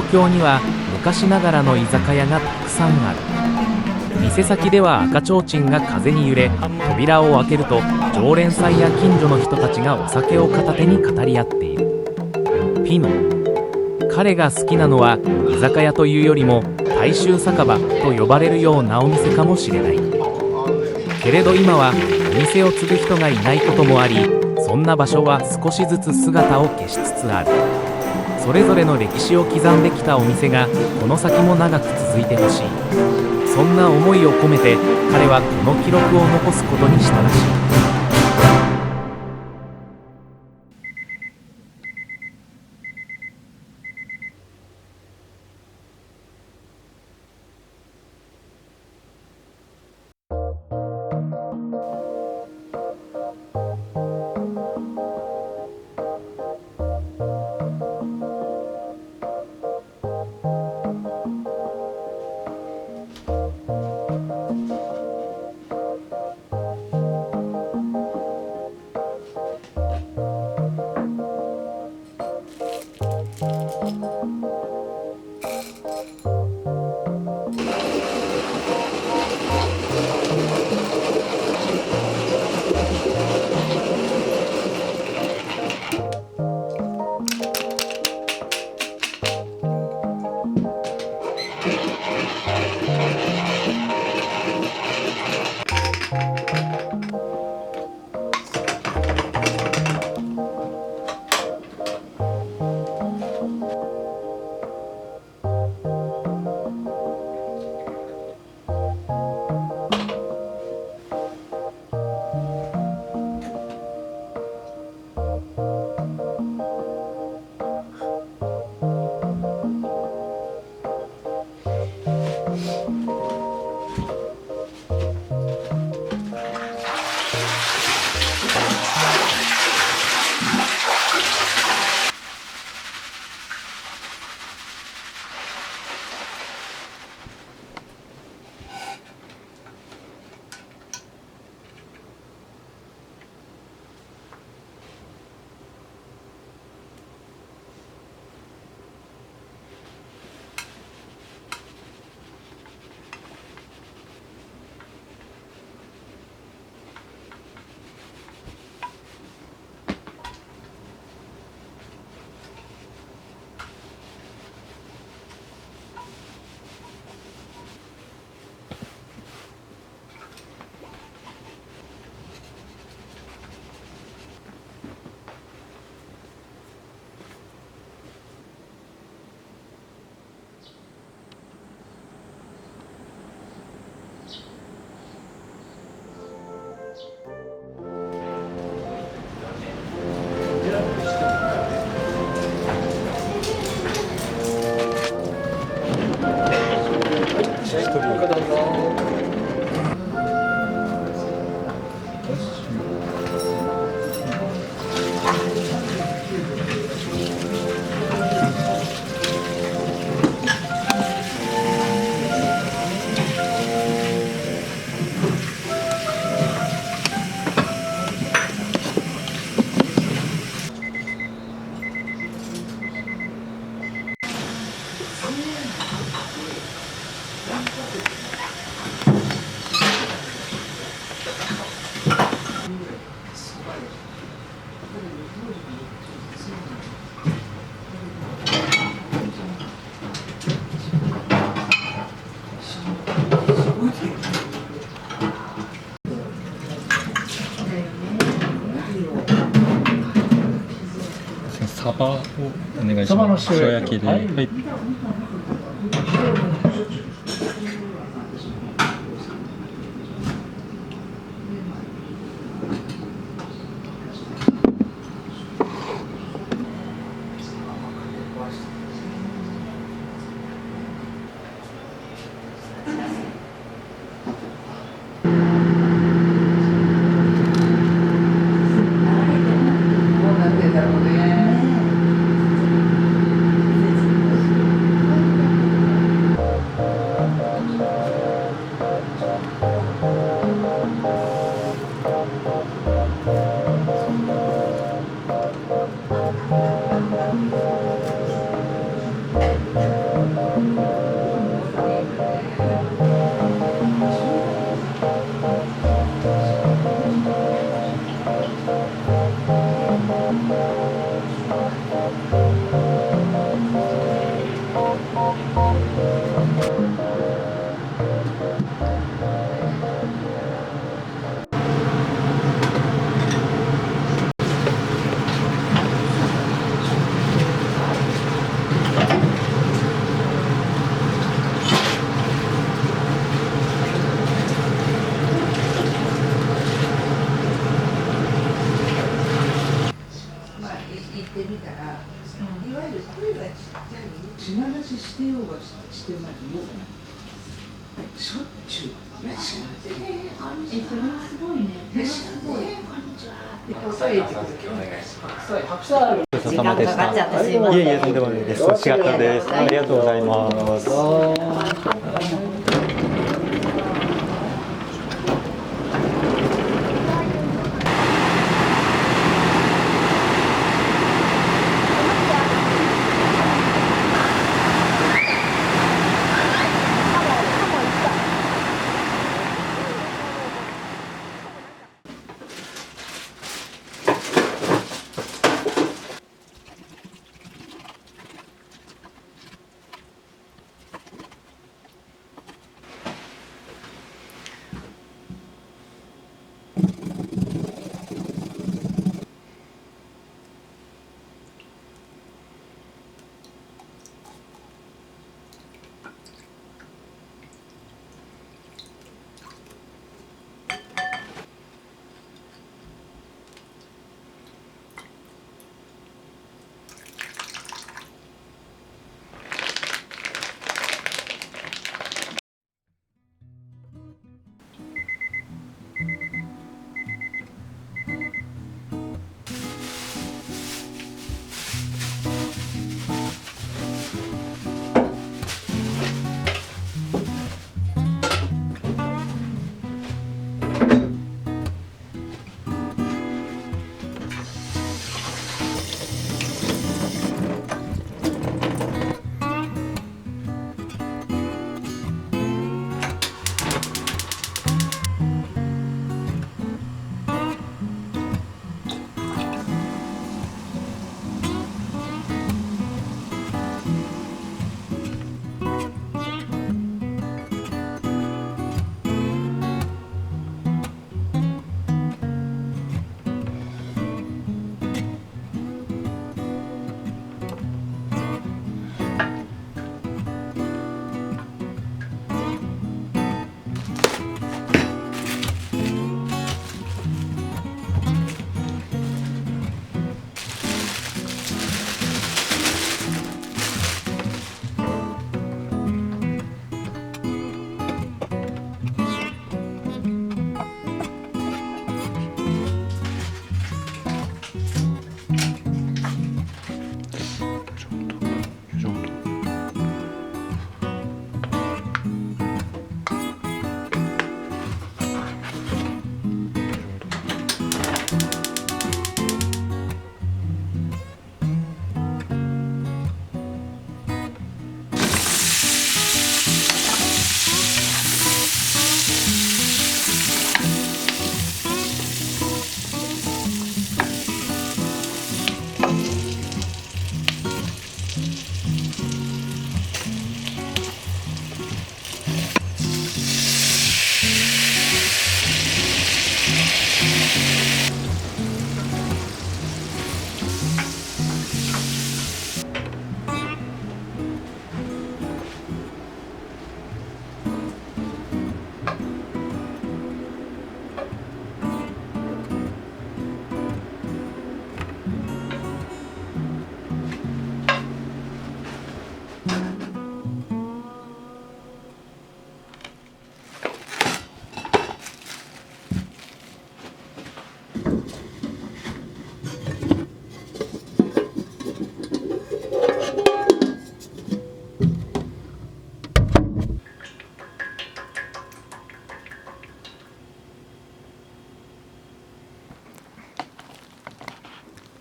東京には昔ながらの居酒屋がたくさんある。店先では赤ちょうちんが風に揺れ、扉を開けると常連さんや近所の人たちがお酒を片手に語り合っている。ピノ、彼が好きなのは居酒屋というよりも大衆酒場と呼ばれるようなお店かもしれない。けれど今はお店を継ぐ人がいないこともあり、そんな場所は少しずつ姿を消しつつある。それぞれの歴史を刻んできたお店がこの先も長く続いてほしい。そんな思いを込めて彼はこの記録を残すことにしたらしい。サバをお願いしサバのます。塩焼きで。はいはい。ごちそうさまでした。いえいえ、とんでもないです。美味しかったです。ありがとうございます。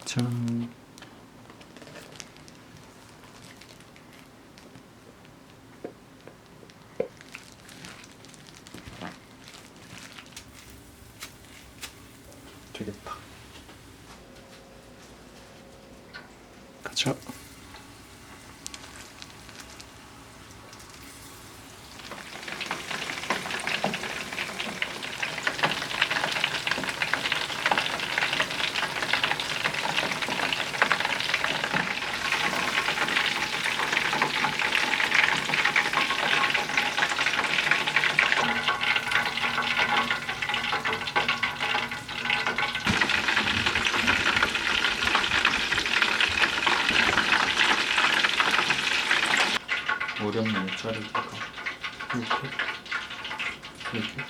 じゃん。되겠다。ガチャ。어렵네, 자르기가. 이렇게? 이렇게?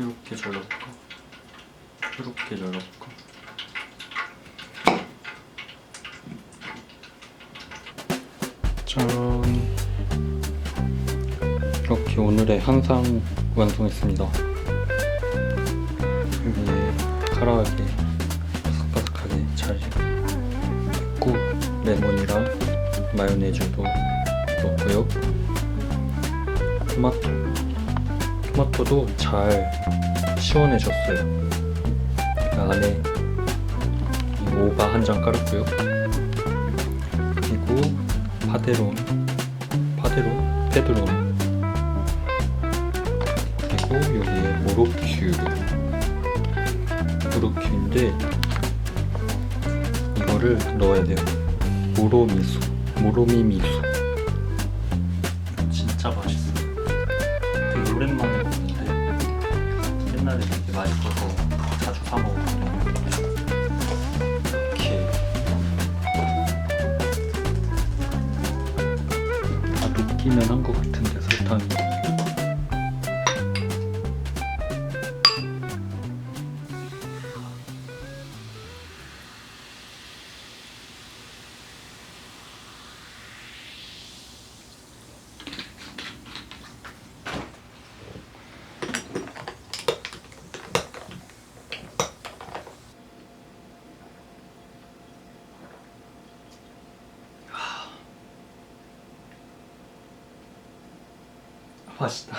이렇게 잘라볼까? 이렇게 잘라볼까? 짠! 이렇게 오늘의 한상 완성했습니다. 여기에 카라하게 바삭바삭하게 잘 됐고, 레몬이랑 마요네즈도 넣고요. 토마토도 잘 시원해졌어요. 안에 이 오바 한 장 깔았고요. 그리고 페드론, 그리고 여기에 모로큐인데 이거를 넣어야 돼요. 모로미 미소. 진짜 맛있어요. 되게 오랜만에 먹는데 옛날에 되게 맛있어서 자주 사 먹었거든요. 이렇게 다 녹기는 한 것 같은데 설탕이. 맛있다.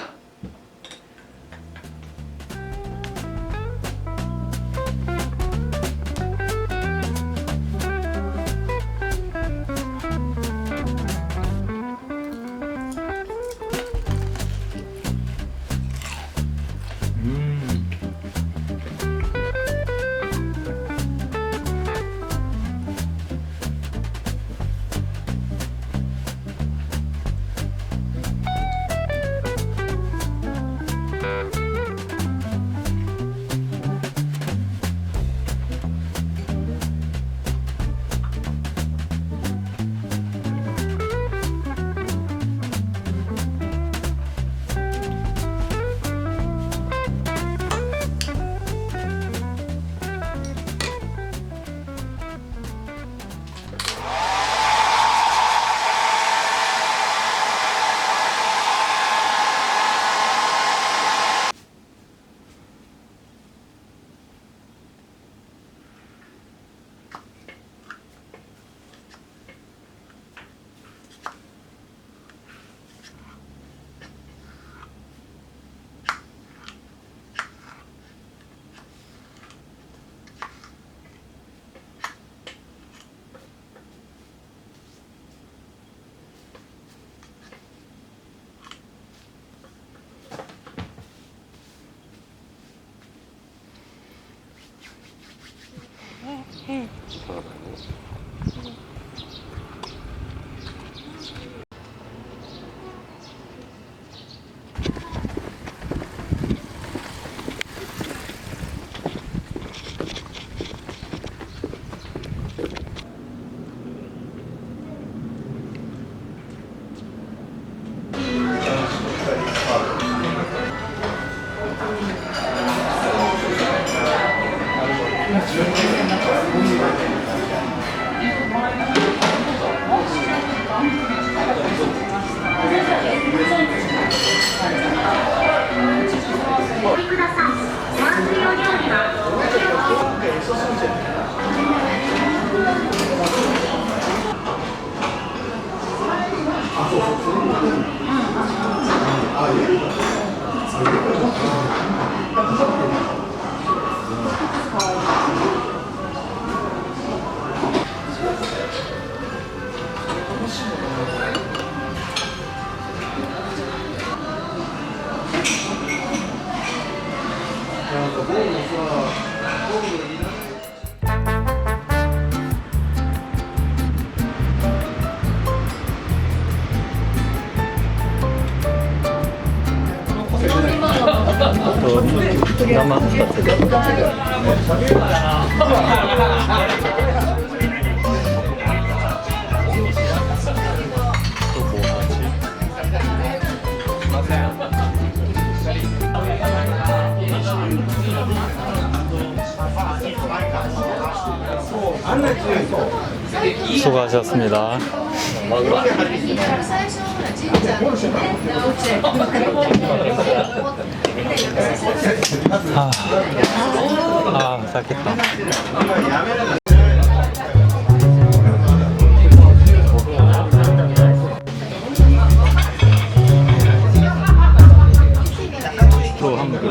수고하셨습니다. 삭겠다. 또 한국.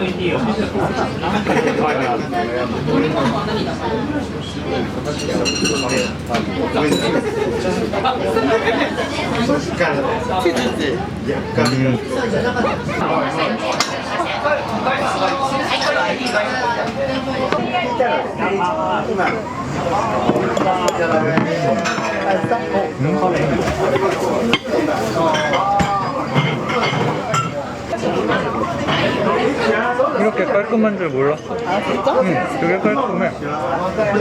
이렇게 깔끔한 줄 몰랐어. 아 진짜? 응, 되게 깔끔해.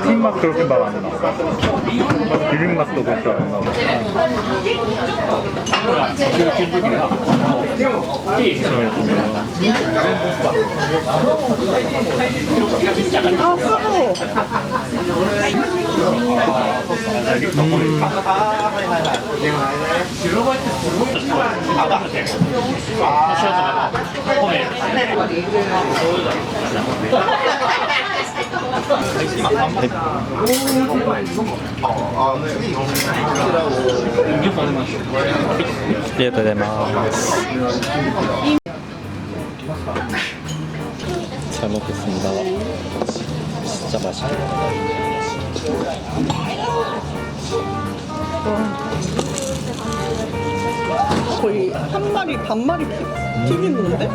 튀김맛 그렇게 막 안 나. 비빔맛도 그렇게 안 나고. 아 서로. 잘 먹겠습니다. 진짜 맛있겠다. 거의 한 마리 반 마리 튀기는데?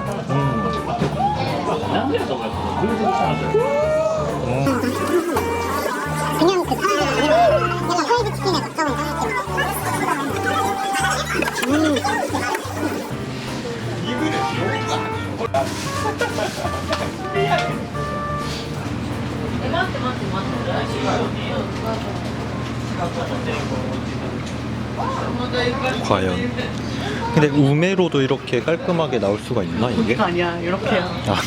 그냥 그 사람이 아니라 그냥 프라이드 치킨에 가까운 과연. 근데 우메로도 이렇게 깔끔하게 나올 수가 있나 이게? 아니야 이렇게야. 아.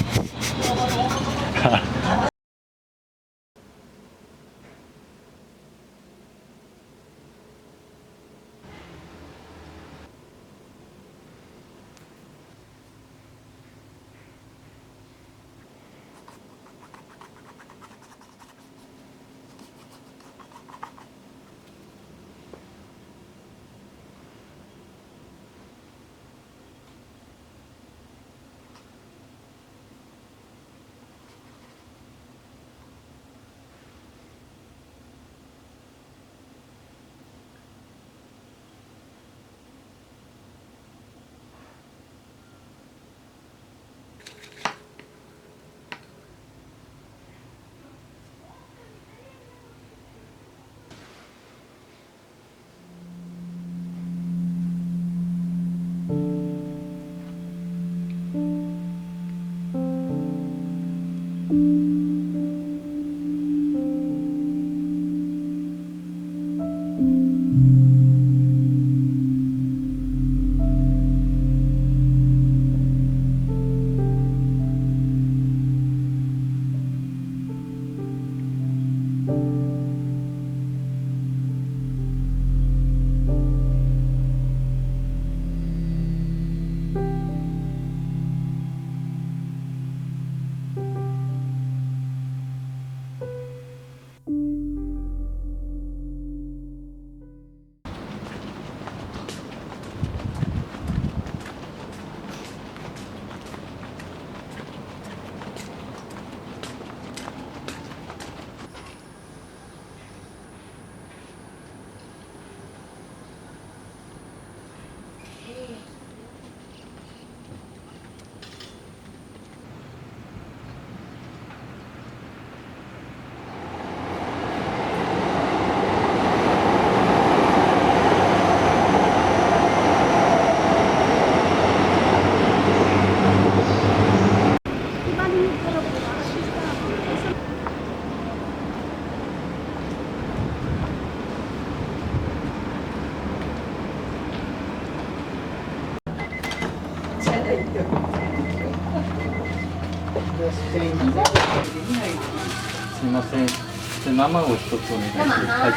生を一つお願いします。はい。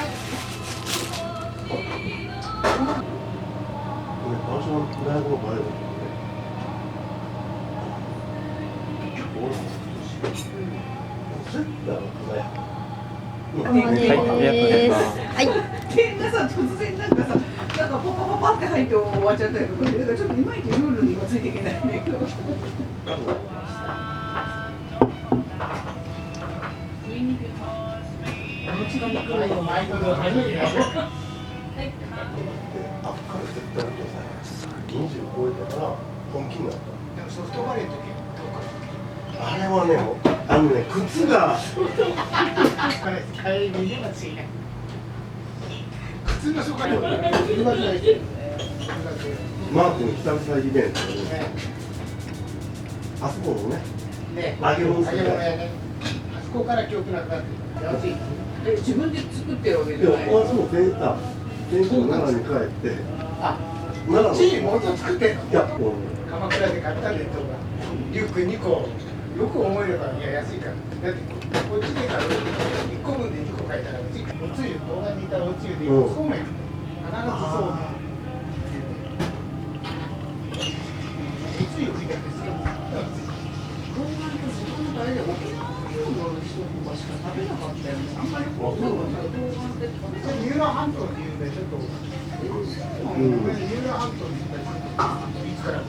場所の大学の前だはい、ありがとうございます。で皆さん突然なんかさ、なんかパパパパって入って終わっちゃったりとかで、だからちょっといまいちルールにはついていけないんだけど。20超えたから本気になった。でもソフトバレーの時あれはね、靴が靴のそこにマークに久々イベントにあそこのね、揚げ物するあそこから記憶なくなってる。安い。自分で作ってるわけいや、じゃない。私も全国奈良に帰ってあ、奈良のチーム元作ってんの。いや、鎌倉で買った弁当がリュック2個。よく思えればいや安いから。だってこっちで買う1個分で2個買えたらうちおつゆ動画にいたおつゆでそうめん必ずそうめん。おつゆついてるんですよ。あれで沖縄の人とかしか食べなかったよね。あんまりこう動画で食べた三浦半島っていうのでちょっと三浦半島に行ったりいつから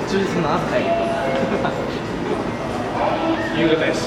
忠実な朝夕方やし。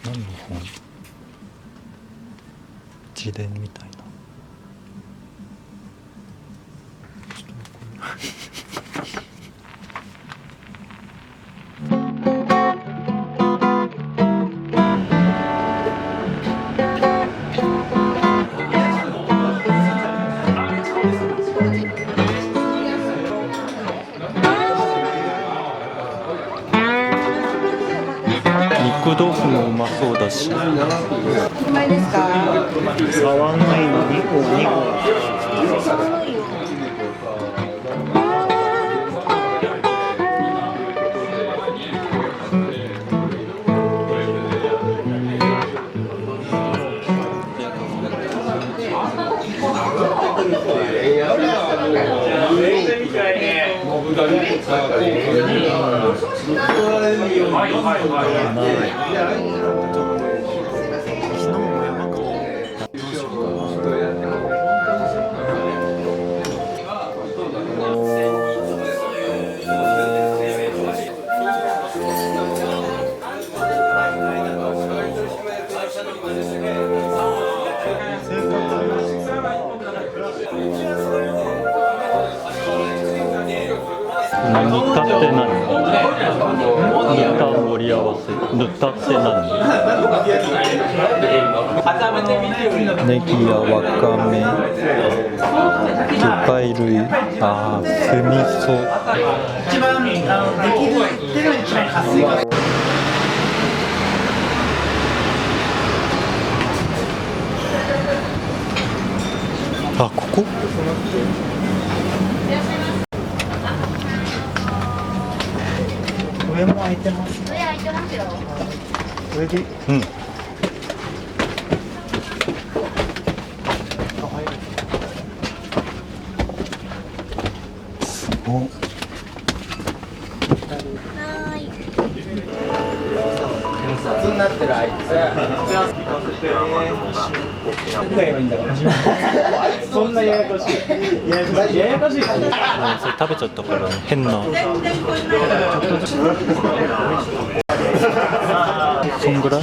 何の本？自伝みたいな。ちょっとわかんない肉豆腐もうまそうだし。何枚ですか？触んないの2個2個。何たって何？塗った盛り合わせ。塗ったって何？ネギやわかめ、魚介類、ああ、酢味噌。一番できる手が一番活性化。あ、ここ？上も空いてます。上空いてますよ。上で。うん。お。雑になってるあいつ。そんなややこしい。ややこしい。それ食べちゃったからね、変な。そんぐらい？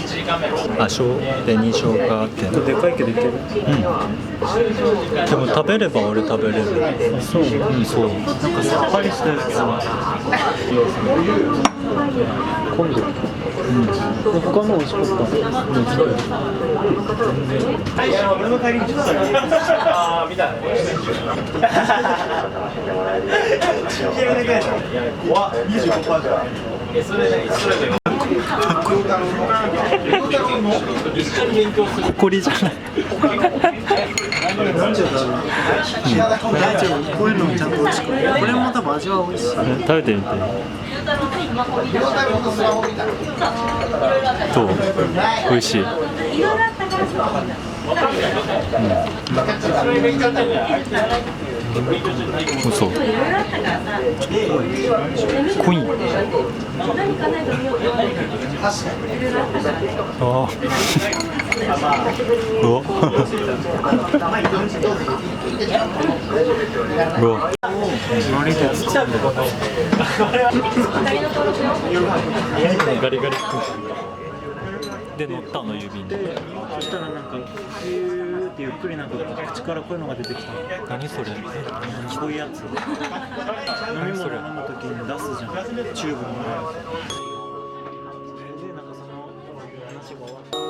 あ、紅生姜ってでかいけどいける？うん。でも食べれば俺食べれる。そう。うん、そう。なんかさっぱりしたやつ。混んでる。うん。他の美味しかった。俺の帰りにちょっと見た。わ、25%じゃん。それほこりじゃない。大丈夫。こういうのもちゃんと美味しく。これも多分味は美味しい。食べてみて。どう？美味しい。嘘。濃い。ああ。うわ。うわ。ガリガリで乗ったの指に。そしたらなんかピューってゆっくりなんか口からこういうのが出てきた。何それ？こういうやつ。飲み物飲むときに出すじゃん。チューブの前。でなんかその話が終わって。